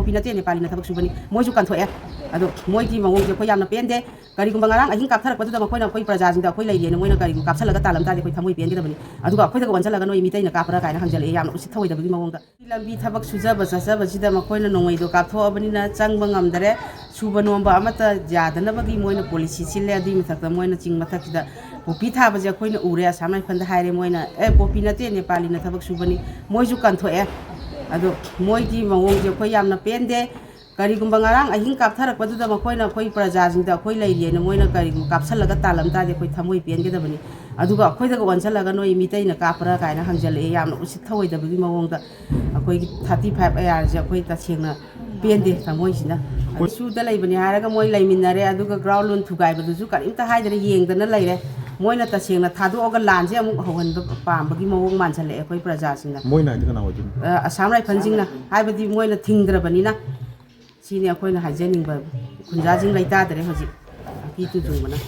poppy ꯅꯠꯇꯦ ꯅꯦꯄꯥꯂꯤꯅ ꯊꯕꯛ ꯁꯨꯕꯅꯤ ꯃꯣꯏꯁꯨ ꯀꯟꯊꯣꯛꯑꯦ ꯑꯗꯣ ꯃꯣꯏꯒꯤ ꯃꯑꯣꯡꯁꯦ ꯑꯩꯈꯣꯏ ꯌꯥꯝꯅ ꯄꯦꯟꯗꯦ ꯀꯔꯤꯒꯨꯝꯕ ꯉꯔꯥꯡ ꯑꯍꯤꯡ ꯀꯥꯞꯊꯔꯛꯄꯗꯨꯗ ꯃꯈꯣꯏꯅ ꯑꯩꯈꯣꯏ ꯄ꯭ꯔꯖꯥꯁꯤꯡꯗ ꯑꯩꯈꯣꯏ ꯂꯩꯔꯦꯅ ꯃꯣꯏꯅ ꯀꯔꯤꯒꯨꯝꯕ ꯀꯥꯞꯁꯜꯂꯒ ꯇꯥꯜꯂꯝ ꯇꯥꯔꯗꯤ ꯑꯩꯈꯣꯏ ꯊꯃꯣꯏ ꯄꯦꯟꯒꯗꯕꯅꯤ ꯑꯗꯨꯒ ꯑꯩꯈꯣꯏꯗꯒ ꯑꯣꯟꯁꯜꯂꯒ ꯅꯣꯏ ꯃꯤꯇꯩꯅ ꯀꯥꯞꯄ꯭ꯔꯥ ꯀꯥꯏꯅ ꯍꯪꯖꯜꯂꯛꯑꯦ ꯌꯥꯝꯅ ꯎꯁꯤꯠ ꯊꯑꯣꯏꯗꯕꯒꯤ ꯃꯑꯣꯡꯗ ꯂꯝꯕꯤ ꯊꯕꯛ ꯁꯨꯖꯕ ꯆꯠꯆꯕꯁꯤꯗ ꯃꯈꯣꯏꯅ ꯅꯣꯡꯃꯩꯗꯣ ꯀꯥꯞꯊꯣꯛꯑꯕꯅꯤꯅ ꯆꯪꯕ ꯉꯝꯗꯔꯦ ꯁꯨꯕ ꯅꯣꯝꯕ ꯑꯃꯠꯇ ꯌꯥꯗꯅꯕꯒꯤ ꯃꯣꯏꯅ ꯄꯣꯂꯤꯁꯤ ꯁꯤꯜꯂꯦ ꯑꯗꯨꯒꯤ ꯃꯊꯛꯇ ꯃꯣꯏꯅ ꯆꯤꯡ ꯃꯊꯛꯁꯤꯗ ꯄꯣꯄꯤ ꯊꯥꯕꯁꯦ ꯑꯩꯈꯣꯏꯅ ꯎꯔꯦ ꯑꯁꯥꯝ ꯔꯥꯏꯐꯜꯗ ꯍꯥꯏꯔꯦ ꯃꯣꯏꯅ ꯄꯣꯄꯤ ꯅꯠꯇꯦ ꯅꯦꯄꯥꯂꯤꯅ ꯊꯕꯛ ꯁꯨꯕꯅꯤ ꯃꯣꯏꯁꯨ ꯀꯟꯊꯣꯛꯑꯦ ꯑꯗꯣ ꯃꯣꯏꯒꯤ ꯃꯑꯣꯡꯁꯦ ꯑꯩꯈꯣꯏ ꯌꯥꯝꯅ ꯄꯦꯟꯗꯦ ꯀꯔꯤꯒꯨꯝꯕ ꯉꯔꯥꯡ ꯑꯍꯤꯡ ꯀꯥꯞꯊꯔꯛꯄꯗꯨꯗ ꯃꯈꯣꯏꯅ ꯑꯩꯈꯣꯏ ꯄ꯭ꯔꯖꯥꯁꯤꯡꯗ ꯑꯩꯈꯣꯏ ꯂꯩꯔꯦꯅ ꯃꯣꯏꯅ ꯀꯔꯤꯒꯨꯝꯕ ꯀꯥꯞꯁꯜꯂꯒ ꯇꯥꯜꯂꯝ ꯇꯥꯔꯗꯤ ꯑꯩꯈꯣꯏ ꯊꯃꯣꯏ ꯄꯦꯟꯒꯗꯕꯅꯤ ꯑꯗꯨꯒ ꯑꯩꯈꯣꯏꯗꯒ ꯑꯣꯟꯁꯜꯂꯒ ꯅꯣꯏ ꯃꯤꯇꯩꯅ ꯀꯥꯞꯄ꯭ꯔꯥ ꯀꯥꯏꯅ ꯍꯪꯖꯜꯂꯛꯑꯦ ꯌꯥꯝꯅ ꯎꯁꯤꯠ ꯊꯑꯣꯏꯗꯕꯒꯤ ꯃꯑꯣꯡꯗ ꯑꯩꯈꯣꯏꯒꯤ 35 ARꯁꯦ ꯑꯩꯈꯣꯏ ꯇꯁꯦꯡꯅ ꯄꯦꯟꯗꯦ ꯊꯃꯣꯏꯁꯤꯅ ꯁꯨꯗ ꯂꯩꯕꯅꯤ ꯍꯥꯏꯔꯒ ꯃꯣꯏ ꯂꯩꯃꯤꯟꯅꯔꯦ ꯑꯗꯨꯒ ꯒ꯭ꯔꯥꯎꯟ ꯂꯨꯟ ꯊꯨꯒꯥꯏꯕꯗꯨꯁꯨ ꯀꯔꯤꯝꯇ ꯍꯥꯏꯗꯅ ꯌꯦꯡꯗꯅ ꯂꯩꯔꯦ ꯃꯣꯏꯅ ꯇꯁꯦꯡꯅ ꯊꯥꯗꯣꯛꯑꯒ ꯂꯥꯟꯁꯦ ꯑꯃꯨꯛ ꯍꯧꯍꯟꯕ ꯄꯥꯝꯕꯒꯤ ꯃꯑꯣꯡ ꯃꯥꯟꯁꯜꯂꯛꯑꯦ ꯑꯩꯈꯣꯏ ꯄ꯭ꯔꯖꯥꯁꯤꯡꯅ ꯃꯣꯏꯅ ꯍꯥꯏꯗꯤ ꯀꯅꯥ ꯑꯣꯏꯗꯣꯏꯅꯣ ꯑꯁꯥꯝ ꯔꯥꯏꯐꯜꯁꯤꯡꯅ ꯍꯥꯏꯕꯗꯤ ꯃꯣꯏꯅ ꯊꯤꯡꯗ꯭ꯔꯕꯅꯤꯅ ꯁꯤꯅꯤ ꯑꯩꯈꯣꯏꯅ ꯍꯥꯏꯖꯅꯤꯡꯕ ꯈꯨꯟꯖꯥꯁꯤꯡ ꯂꯩꯇꯥꯗ꯭ꯔꯦ ꯍꯧꯖꯤꯛ ꯑꯀꯤ ꯇꯨꯖꯨꯡꯕꯅ